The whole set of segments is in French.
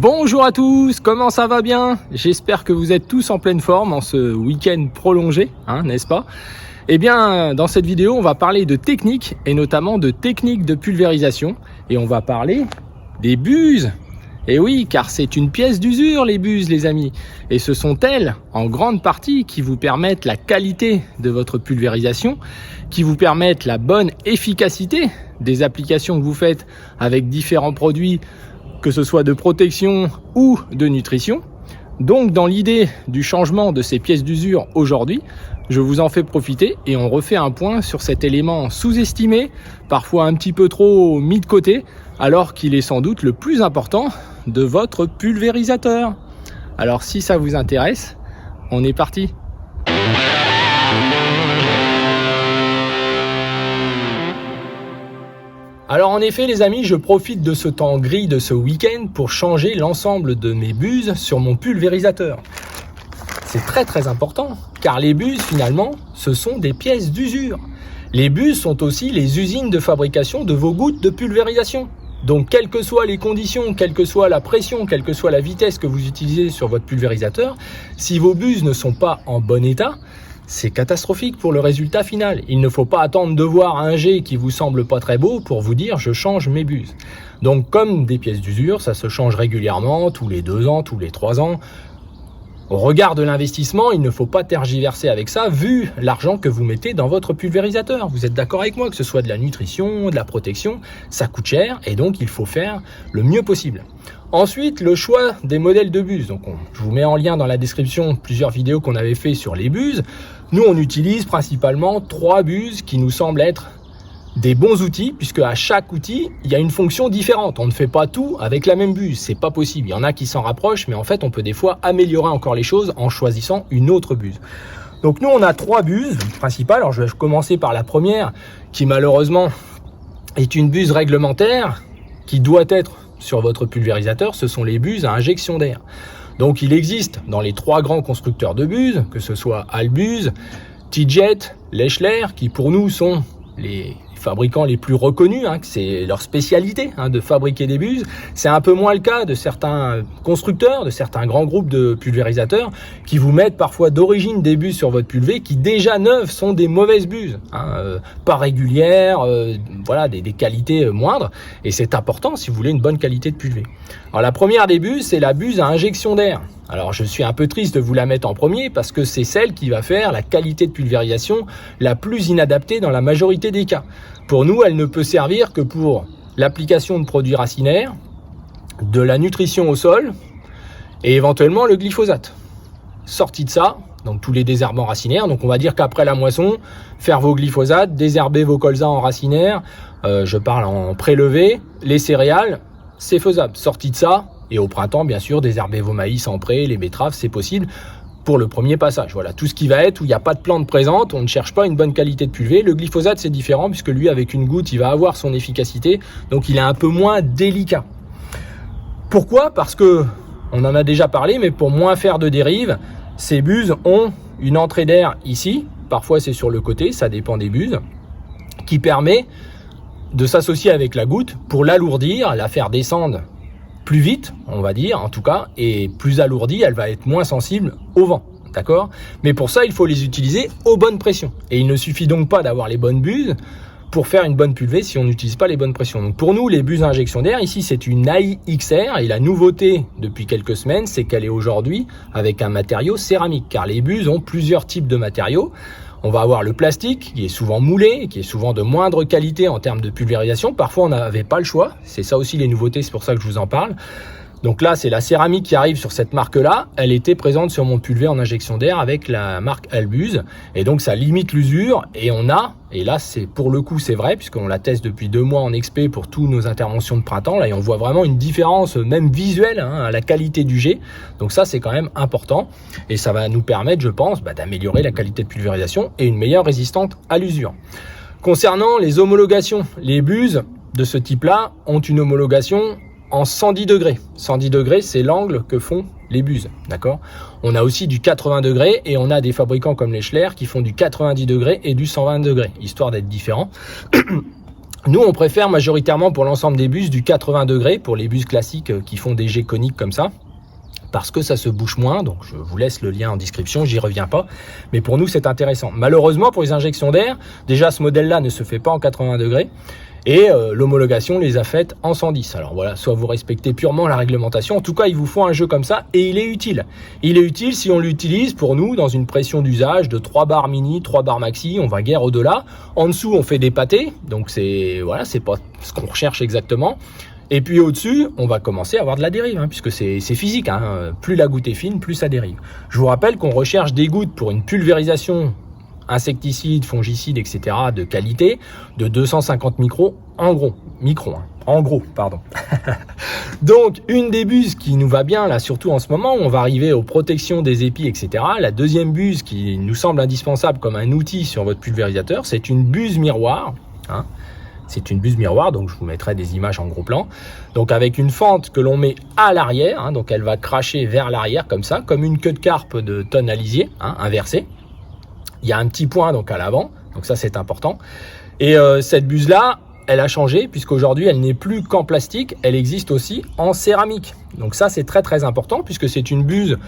Bonjour à tous, comment ça va bien? J'espère que vous êtes tous en pleine forme en ce week-end prolongé, n'est-ce pas? Eh bien, dans cette vidéo, on va parler de techniques et notamment de techniques de pulvérisation et on va parler des buses. Et oui, car c'est une pièce d'usure les buses, les amis. Et ce sont elles, en grande partie, qui vous permettent la qualité de votre pulvérisation, qui vous permettent la bonne efficacité des applications que vous faites avec différents produits, que ce soit de protection ou de nutrition. Donc dans l'idée du changement de ces pièces d'usure aujourd'hui, je vous en fais profiter et on refait un point sur cet élément sous-estimé, parfois un petit peu trop mis de côté, alors qu'il est sans doute le plus important de votre pulvérisateur. Alors si ça vous intéresse, on est parti. Alors en effet les amis, je profite de ce temps gris de ce week-end pour changer l'ensemble de mes buses sur mon pulvérisateur. C'est très important, car les buses finalement, ce sont des pièces d'usure. Les buses sont aussi les usines de fabrication de vos gouttes de pulvérisation. Donc quelles que soient les conditions, quelle que soit la pression, quelle que soit la vitesse que vous utilisez sur votre pulvérisateur, si vos buses ne sont pas en bon état, c'est catastrophique pour le résultat final. Il ne faut pas attendre de voir un jet qui vous semble pas très beau pour vous dire je change mes buses. Donc comme des pièces d'usure, ça se change régulièrement, tous les 2 ans, tous les 3 ans. Au regard de l'investissement, il ne faut pas tergiverser avec ça, vu l'argent que vous mettez dans votre pulvérisateur. Vous êtes d'accord avec moi, que ce soit de la nutrition, de la protection, ça coûte cher et donc il faut faire le mieux possible. Ensuite, le choix des modèles de buses. Donc, je vous mets en lien dans la description plusieurs vidéos qu'on avait fait sur les buses. Nous, on utilise principalement 3 buses qui nous semblent être des bons outils, puisque à chaque outil, il y a une fonction différente. On ne fait pas tout avec la même buse, c'est pas possible. Il y en a qui s'en rapprochent, mais en fait, on peut des fois améliorer encore les choses en choisissant une autre buse. Donc nous, on a 3 buses principales. Alors je vais commencer par la première, qui malheureusement est une buse réglementaire, qui doit être sur votre pulvérisateur. Ce sont les buses à injection d'air. Donc il existe dans les 3 grands constructeurs de buses, que ce soit Albuse, T-Jet, Lechler, qui pour nous sont les fabricants les plus reconnus, que c'est leur spécialité de fabriquer des buses. C'est un peu moins le cas de certains constructeurs, de certains grands groupes de pulvérisateurs qui vous mettent parfois d'origine des buses sur votre pulvé qui déjà neuves sont des mauvaises buses, pas régulières, voilà, des qualités moindres, et c'est important si vous voulez une bonne qualité de pulvé. Alors la première des buses, c'est la buse à injection d'air. Alors je suis un peu triste de vous la mettre en premier parce que c'est celle qui va faire la qualité de pulvérisation la plus inadaptée dans la majorité des cas. Pour nous, elle ne peut servir que pour l'application de produits racinaires, de la nutrition au sol et éventuellement le glyphosate. Sorti de ça, donc tous les désherbants racinaires, donc on va dire qu'après la moisson, faire vos glyphosates, désherber vos colzas en racinaires, je parle en prélevé, les céréales, c'est faisable. Sorti de ça, et au printemps, bien sûr, désherber vos maïs en pré, les betteraves, c'est possible pour le premier passage. Voilà, tout ce qui va être où il n'y a pas de plante présente, on ne cherche pas une bonne qualité de pulvé. Le glyphosate, c'est différent puisque lui, avec une goutte, il va avoir son efficacité, donc il est un peu moins délicat. Pourquoi? Parce que, on en a déjà parlé, mais pour moins faire de dérive, ces buses ont une entrée d'air ici, parfois c'est sur le côté, ça dépend des buses, qui permet de s'associer avec la goutte pour l'alourdir, la faire descendre plus vite, on va dire, en tout cas, et plus alourdie, elle va être moins sensible au vent, d'accord? Mais pour ça, il faut les utiliser aux bonnes pressions. Et il ne suffit donc pas d'avoir les bonnes buses pour faire une bonne pulvée si on n'utilise pas les bonnes pressions. Donc pour nous, les buses à injection d'air, ici, c'est une AIXR, et la nouveauté depuis quelques semaines, c'est qu'elle est aujourd'hui avec un matériau céramique, car les buses ont plusieurs types de matériaux. On va avoir le plastique qui est souvent moulé, qui est souvent de moindre qualité en termes de pulvérisation. Parfois, on n'avait pas le choix. C'est ça aussi les nouveautés, c'est pour ça que je vous en parle. Donc là, c'est la céramique qui arrive sur cette marque-là. Elle était présente sur mon pulvé en injection d'air avec la marque Albuse. Et donc, ça limite l'usure. Et on a, et là, c'est pour le coup, c'est vrai, puisqu'on la teste depuis 2 mois en expé pour toutes nos interventions de printemps. Là, et on voit vraiment une différence, même visuelle, à la qualité du jet. Donc ça, c'est quand même important. Et ça va nous permettre, je pense, d'améliorer la qualité de pulvérisation et une meilleure résistance à l'usure. Concernant les homologations, les buses de ce type-là ont une homologation en 110 degrés. 110 degrés, c'est l'angle que font les buses, d'accord? On a aussi du 80 degrés et on a des fabricants comme Lechler qui font du 90 degrés et du 120 degrés, histoire d'être différents. Nous, on préfère majoritairement pour l'ensemble des bus du 80 degrés, pour les bus classiques qui font des jets coniques comme ça, parce que ça se bouche moins, donc je vous laisse le lien en description, j'y reviens pas, mais pour nous c'est intéressant. Malheureusement pour les injections d'air, déjà ce modèle-là ne se fait pas en 80 degrés, et l'homologation les a faites en 110. Alors voilà, soit vous respectez purement la réglementation, en tout cas il vous faut un jeu comme ça, et il est utile. Il est utile si on l'utilise pour nous dans une pression d'usage de 3 bars mini, 3 bars maxi, on va guère au-delà. En dessous on fait des pâtés, donc c'est voilà, c'est pas ce qu'on recherche exactement. Et puis au-dessus, on va commencer à avoir de la dérive, puisque c'est physique. Plus la goutte est fine, plus ça dérive. Je vous rappelle qu'on recherche des gouttes pour une pulvérisation insecticide, fongicide, etc. de qualité de 250 micros en gros. Donc, une des buses qui nous va bien, là, surtout en ce moment, où on va arriver aux protections des épis, etc. La deuxième buse qui nous semble indispensable comme un outil sur votre pulvérisateur, c'est une buse miroir. C'est une buse miroir, donc je vous mettrai des images en gros plan. Donc avec une fente que l'on met à l'arrière, donc elle va cracher vers l'arrière comme ça, comme une queue de carpe de tonne à lisier, inversée. Il y a un petit point donc à l'avant, donc ça c'est important. Et cette buse-là, elle a changé puisqu'aujourd'hui elle n'est plus qu'en plastique, elle existe aussi en céramique. Donc ça c'est très très important puisque c'est une buse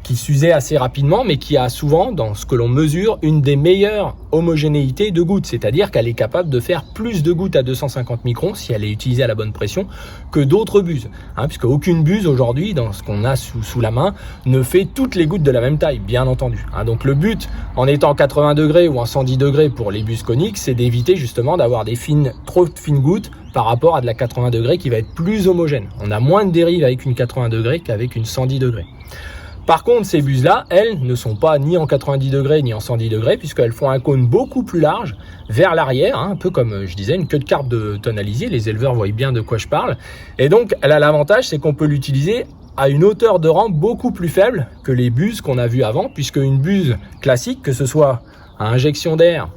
qui s'usait assez rapidement, mais qui a souvent, dans ce que l'on mesure, une des meilleures homogénéités de gouttes, c'est-à-dire qu'elle est capable de faire plus de gouttes à 250 microns, si elle est utilisée à la bonne pression, que d'autres buses. Puisque aucune buse aujourd'hui, dans ce qu'on a sous la main, ne fait toutes les gouttes de la même taille, bien entendu. Donc le but, en étant 80 degrés ou en 110 degrés pour les buses coniques, c'est d'éviter justement d'avoir trop fines gouttes par rapport à de la 80 degrés qui va être plus homogène. On a moins de dérive avec une 80 degrés qu'avec une 110 degrés. Par contre, ces buses-là, elles ne sont pas ni en 90 degrés ni en 110 degrés puisqu'elles font un cône beaucoup plus large vers l'arrière, un peu comme je disais, une queue de carpe de tonne à lisier. Les éleveurs voient bien de quoi je parle. Et donc, elle a l'avantage, c'est qu'on peut l'utiliser à une hauteur de rampe beaucoup plus faible que les buses qu'on a vues avant, puisque une buse classique, que ce soit à injection d'air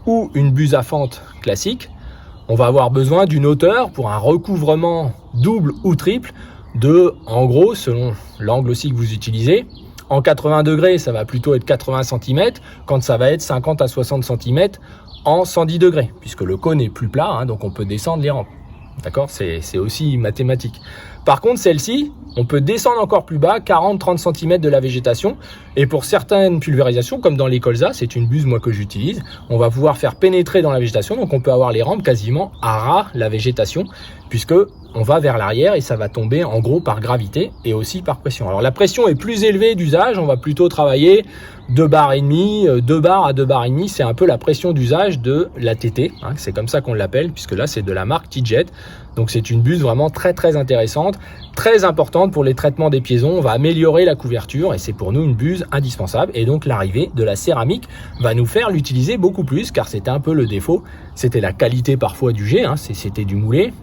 ou une buse à fente classique, on va avoir besoin d'une hauteur pour un recouvrement double ou triple de, en gros, selon l'angle aussi que vous utilisez, en 80 degrés, ça va plutôt être 80 cm, quand ça va être 50 à 60 cm en 110 degrés, puisque le cône est plus plat, donc on peut descendre les rampes. D'accord, c'est aussi mathématique. Par contre, celle-ci, on peut descendre encore plus bas, 40-30 cm de la végétation. Et pour certaines pulvérisations, comme dans les colzas, c'est une buse moi que j'utilise, on va pouvoir faire pénétrer dans la végétation. Donc on peut avoir les rampes quasiment à ras la végétation, puisque on va vers l'arrière et ça va tomber en gros par gravité et aussi par pression. Alors la pression est plus élevée d'usage, on va plutôt travailler 2 bars et demi, 2 bars à 2 bars et demi, c'est un peu la pression d'usage de la TT, c'est comme ça qu'on l'appelle, puisque là c'est de la marque T-Jet. Donc c'est une buse vraiment très très intéressante, très importante pour les traitements des piaisons. On va améliorer la couverture et c'est pour nous une buse indispensable. Et donc l'arrivée de la céramique va nous faire l'utiliser beaucoup plus, car c'était un peu le défaut, c'était la qualité parfois du jet, c'était du moulé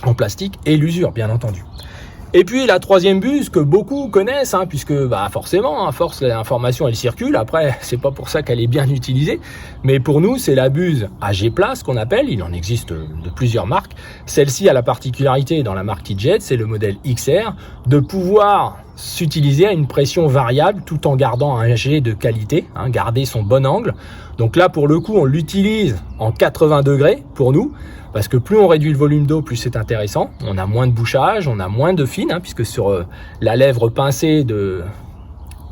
en plastique et l'usure bien entendu. Et puis la troisième buse que beaucoup connaissent, puisque forcément, à force l'information elle circule, après c'est pas pour ça qu'elle est bien utilisée, mais pour nous c'est la buse à G-Plas qu'on appelle, il en existe de plusieurs marques. Celle-ci a la particularité dans la marque T-Jet, c'est le modèle XR, de pouvoir s'utiliser à une pression variable tout en gardant un jet de qualité, garder son bon angle. Donc là pour le coup on l'utilise en 80 degrés pour nous, parce que plus on réduit le volume d'eau, plus c'est intéressant. On a moins de bouchage, on a moins de fine, puisque sur la lèvre pincée de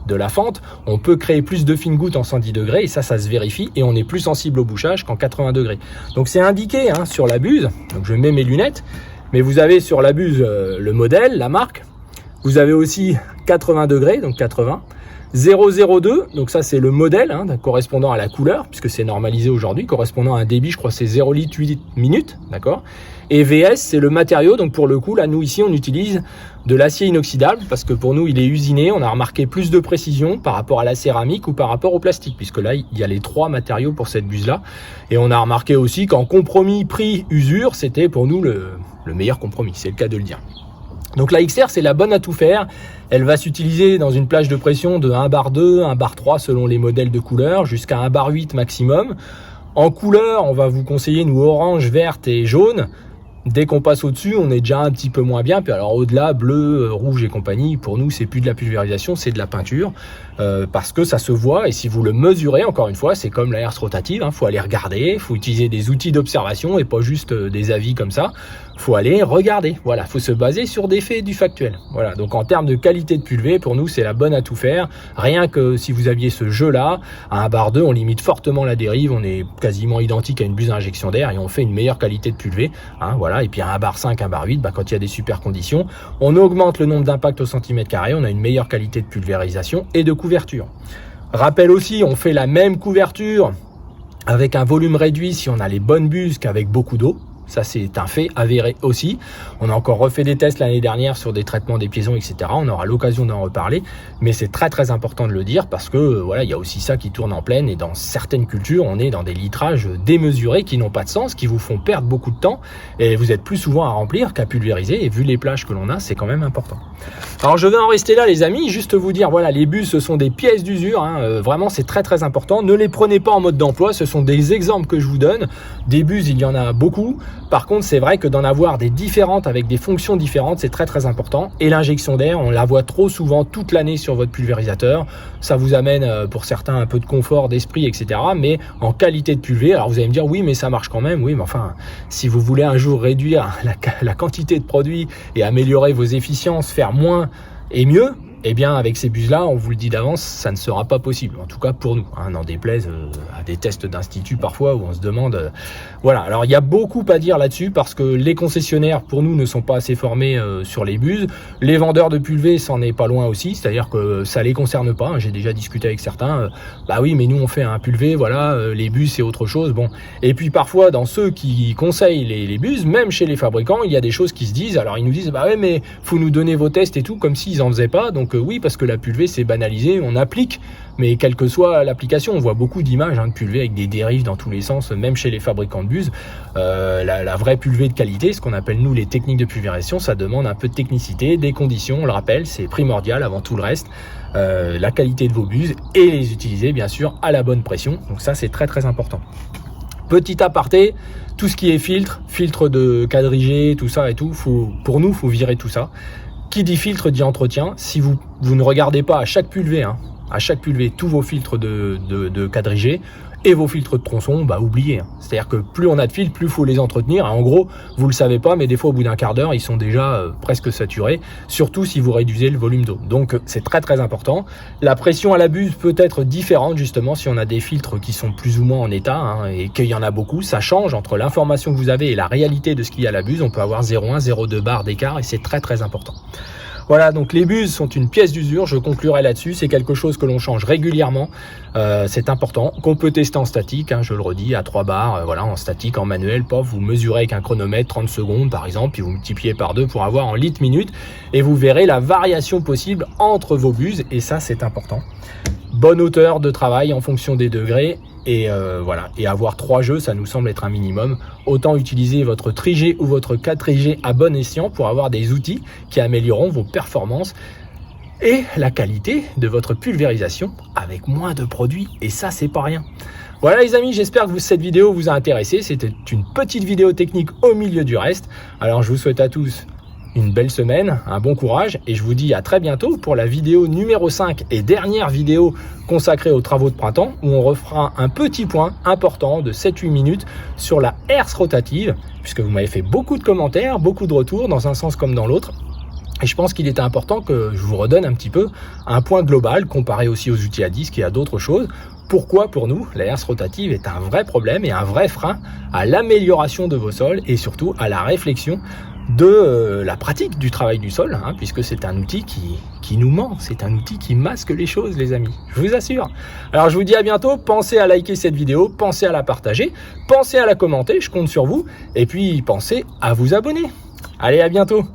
la fente, on peut créer plus de fines gouttes en 110 degrés, et ça se vérifie, et on est plus sensible au bouchage qu'en 80 degrés. Donc c'est indiqué sur la buse, donc je mets mes lunettes, mais vous avez sur la buse le modèle, la marque, vous avez aussi 80 degrés, donc 80, 002, donc ça c'est le modèle correspondant à la couleur, puisque c'est normalisé aujourd'hui, correspondant à un débit, je crois c'est 0,8 litres 8 minutes, d'accord. Et VS c'est le matériau, donc pour le coup là nous ici on utilise de l'acier inoxydable, parce que pour nous il est usiné, on a remarqué plus de précision par rapport à la céramique ou par rapport au plastique, puisque là il y a les 3 matériaux pour cette buse là, et on a remarqué aussi qu'en compromis prix-usure, c'était pour nous le meilleur compromis, c'est le cas de le dire. Donc la XR c'est la bonne à tout faire, elle va s'utiliser dans une plage de pression de 1 bar 2, 1 bar 3 selon les modèles de couleur, jusqu'à 1 bar 8 maximum. En couleur, on va vous conseiller nous orange, verte et jaune. Dès qu'on passe au-dessus, on est déjà un petit peu moins bien. Puis alors au-delà, bleu, rouge et compagnie, pour nous, c'est plus de la pulvérisation, c'est de la peinture. Parce que ça se voit, et si vous le mesurez, encore une fois, c'est comme la herse rotative, faut aller regarder, faut utiliser des outils d'observation et pas juste des avis comme ça. Faut aller regarder, voilà, faut se baser sur des faits et du factuel. Voilà, donc en termes de qualité de pulvé, pour nous, c'est la bonne à tout faire. Rien que si vous aviez ce jeu-là, à un bar 2, on limite fortement la dérive, on est quasiment identique à une buse à injection d'air et on fait une meilleure qualité de pulvé. Voilà. Et puis à un bar 5, un bar 8, quand il y a des super conditions, on augmente le nombre d'impacts au centimètre carré, on a une meilleure qualité de pulvérisation et de couverture. Rappel aussi, on fait la même couverture avec un volume réduit si on a les bonnes buses qu'avec beaucoup d'eau. Ça, c'est un fait avéré aussi. On a encore refait des tests l'année dernière sur des traitements des piézons, etc. On aura l'occasion d'en reparler. Mais c'est très, très important de le dire parce que, voilà, il y a aussi ça qui tourne en pleine. Et dans certaines cultures, on est dans des litrages démesurés qui n'ont pas de sens, qui vous font perdre beaucoup de temps. Et vous êtes plus souvent à remplir qu'à pulvériser. Et vu les plages que l'on a, c'est quand même important. Alors, je vais en rester là, les amis. Juste vous dire, voilà, les buses, ce sont des pièces d'usure. Vraiment, c'est très, très important. Ne les prenez pas en mode d'emploi. Ce sont des exemples que je vous donne. Des buses, il y en a beaucoup. Par contre, c'est vrai que d'en avoir des différentes avec des fonctions différentes, c'est très très important. Et l'injection d'air, on la voit trop souvent toute l'année sur votre pulvérisateur. Ça vous amène pour certains un peu de confort d'esprit, etc. Mais en qualité de pulvé, alors vous allez me dire oui, mais ça marche quand même. Oui, mais enfin, si vous voulez un jour réduire la quantité de produits et améliorer vos efficiences, faire moins et mieux, eh bien, avec ces buses-là, on vous le dit d'avance, ça ne sera pas possible. En tout cas, pour nous. N'en déplaise à des tests d'institut parfois où on se demande... Voilà. Alors, il y a beaucoup à dire là-dessus parce que les concessionnaires, pour nous, ne sont pas assez formés sur les buses. Les vendeurs de pulvé, c'en est pas loin aussi. C'est-à-dire que ça les concerne pas. J'ai déjà discuté avec certains. Bah oui, mais nous, on fait un pulvé. Voilà, les buses, c'est autre chose. Bon. Et puis, parfois, dans ceux qui conseillent les buses, même chez les fabricants, il y a des choses qui se disent. Alors, ils nous disent, bah ouais, mais faut nous donner vos tests et tout, comme s'ils en faisaient pas. Donc, oui, parce que la pulvée c'est banalisé, on applique, mais quelle que soit l'application, on voit beaucoup d'images de pulvée avec des dérives dans tous les sens, même chez les fabricants de buses. La vraie pulvée de qualité, ce qu'on appelle nous les techniques de pulvérisation, ça demande un peu de technicité, des conditions, on le rappelle, c'est primordial avant tout le reste, la qualité de vos buses et les utiliser bien sûr à la bonne pression, donc ça c'est très très important. Petit aparté, tout ce qui est filtre de quadrigé, tout ça et tout, pour nous, faut virer tout ça. Qui dit filtre dit entretien. Si vous ne regardez pas à chaque pulvé, tous vos filtres de quadrigé et vos filtres de tronçon, bah oubliez. C'est-à-dire que plus on a de filtres, plus il faut les entretenir. En gros, vous le savez pas, mais des fois au bout d'un quart d'heure, ils sont déjà presque saturés, surtout si vous réduisez le volume d'eau. Donc c'est très très important. La pression à la buse peut être différente justement si on a des filtres qui sont plus ou moins en état et qu'il y en a beaucoup. Ça change entre l'information que vous avez et la réalité de ce qu'il y a à la buse. On peut avoir 0,1, 0,2 bar d'écart et c'est très très important. Voilà, donc les buses sont une pièce d'usure, je conclurai là-dessus, c'est quelque chose que l'on change régulièrement, c'est important, qu'on peut tester en statique, je le redis, à 3 bars, voilà, en statique, en manuel, vous mesurez avec un chronomètre 30 secondes par exemple, puis vous multipliez par 2 pour avoir en litres minutes, et vous verrez la variation possible entre vos buses, et ça c'est important. Bonne hauteur de travail en fonction des degrés, et voilà, et avoir 3 jeux, ça nous semble être un minimum. Autant utiliser votre trigé ou votre 4G à bon escient pour avoir des outils qui amélioreront vos performances et la qualité de votre pulvérisation avec moins de produits, et ça c'est pas rien. Voilà les amis, j'espère que cette vidéo vous a intéressé. C'était une petite vidéo technique au milieu du reste. Alors je vous souhaite à tous une belle semaine, un bon courage, et je vous dis à très bientôt pour la vidéo numéro 5 et dernière vidéo consacrée aux travaux de printemps, où on refera un petit point important de 7-8 minutes sur la herse rotative, puisque vous m'avez fait beaucoup de commentaires, beaucoup de retours dans un sens comme dans l'autre. Et je pense qu'il était important que je vous redonne un petit peu un point global, comparé aussi aux outils à disque et à d'autres choses. Pourquoi pour nous, la herse rotative est un vrai problème et un vrai frein à l'amélioration de vos sols et surtout à la réflexion de la pratique du travail du sol, puisque c'est un outil qui nous ment, c'est un outil qui masque les choses les amis, je vous assure. Alors je vous dis à bientôt, pensez à liker cette vidéo, pensez à la partager, pensez à la commenter, je compte sur vous, et puis pensez à vous abonner. Allez, à bientôt.